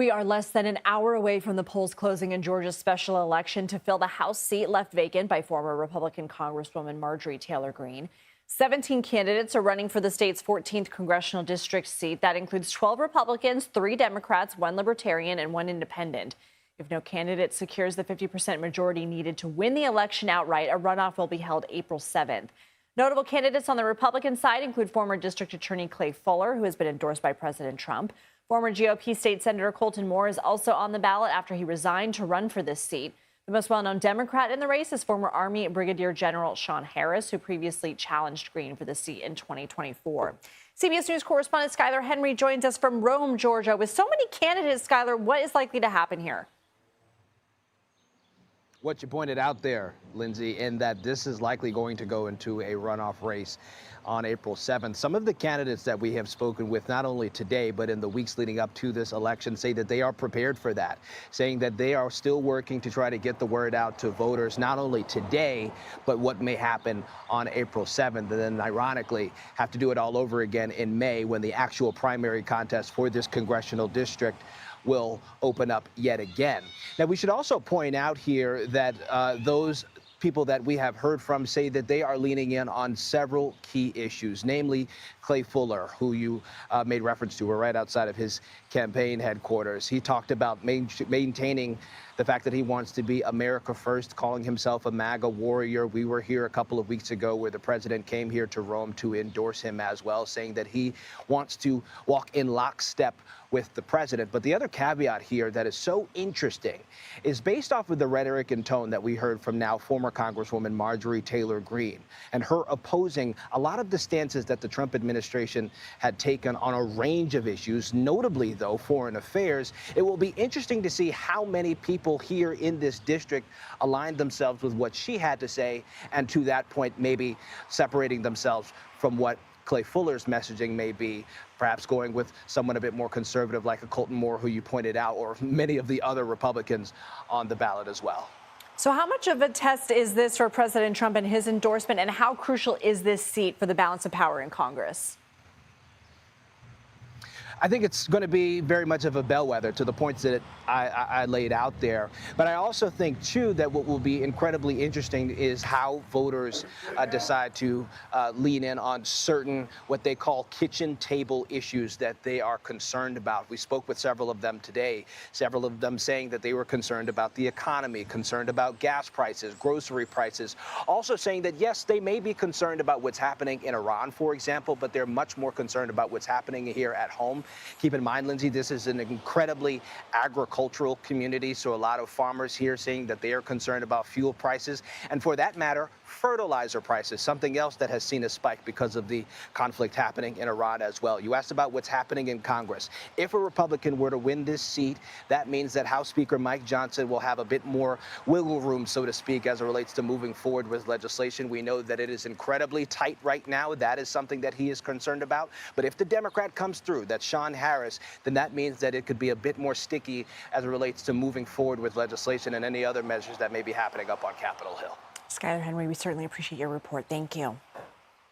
We are less than an hour away from the polls closing in Georgia's special election to fill the House seat left vacant by former Republican Congresswoman Marjorie Taylor Greene. 17 candidates are running for the state's 14th congressional district seat. That includes 12 Republicans, 3 Democrats, 1 Libertarian, and 1 Independent. If no candidate secures the 50% majority needed to win the election outright, a runoff will be held April 7th. Notable candidates on the Republican side include former District Attorney Clay Fuller, who has been endorsed by President Trump. Former GOP State Senator Colton Moore is also on the ballot after he resigned to run for this seat. The most well-known Democrat in the race is former Army Brigadier General Sean Harris, who previously challenged Greene for the seat in 2024. CBS News correspondent Skyler Henry joins us from Rome, Georgia. With so many candidates, Skyler, what is likely to happen here? What you pointed out there, Lindsay, in that this is likely going to go into a runoff race on April 7th. Some of the candidates that we have spoken with, not only today, but in the weeks leading up to this election, say that they are prepared for that, saying that they are still working to try to get the word out to voters, not only today, but what may happen on April 7th. And then, ironically, have to do it all over again in May when the actual primary contest for this congressional district will open up yet again. Now, we should also point out here that those people that we have heard from say that they are leaning in on several key issues, namely Clay Fuller, who you made reference to. We're right outside of his campaign headquarters. He talked about maintaining the fact that he wants to be America first, calling himself a MAGA warrior. We were here a couple of weeks ago where the president came here to Rome to endorse him as well, saying that he wants to walk in lockstep with the president. But the other caveat here that is so interesting is based off of the rhetoric and tone that we heard from now former Congresswoman Marjorie Taylor Greene and her opposing a lot of the stances that the Trump administration had taken on a range of issues, notably, though, foreign affairs. It will be interesting to see how many people here in this district aligned themselves with what she had to say, and to that point, maybe separating themselves from what Clay Fuller's messaging may be, perhaps going with someone a bit more conservative like a Colton Moore, who you pointed out, or many of the other Republicans on the ballot as well. So how much of a test is this for President Trump and his endorsement, and how crucial is this seat for the balance of power in Congress? I think it's going to be very much of a bellwether to the points that I laid out there. But I also think, too, that what will be incredibly interesting is how voters decide to lean in on certain what they call kitchen table issues that they are concerned about. We spoke with several of them today, several of them saying that they were concerned about the economy, concerned about gas prices, grocery prices, also saying that, yes, they may be concerned about what's happening in Iran, for example, but they're much more concerned about what's happening here at home. Keep in mind, Lindsay, this is an incredibly agricultural community, so a lot of farmers here saying that they are concerned about fuel prices, and for that matter, fertilizer prices, something else that has seen a spike because of the conflict happening in Iran as well. You asked about what's happening in Congress. If a Republican were to win this seat, that means that House Speaker Mike Johnson will have a bit more wiggle room, so to speak, as it relates to moving forward with legislation. We know that it is incredibly tight right now. That is something that he is concerned about. But if the Democrat comes through, that's Sean Harris, then that means that it could be a bit more sticky as it relates to moving forward with legislation and any other measures that may be happening up on Capitol Hill. Skyler Henry, we certainly appreciate your report. Thank you.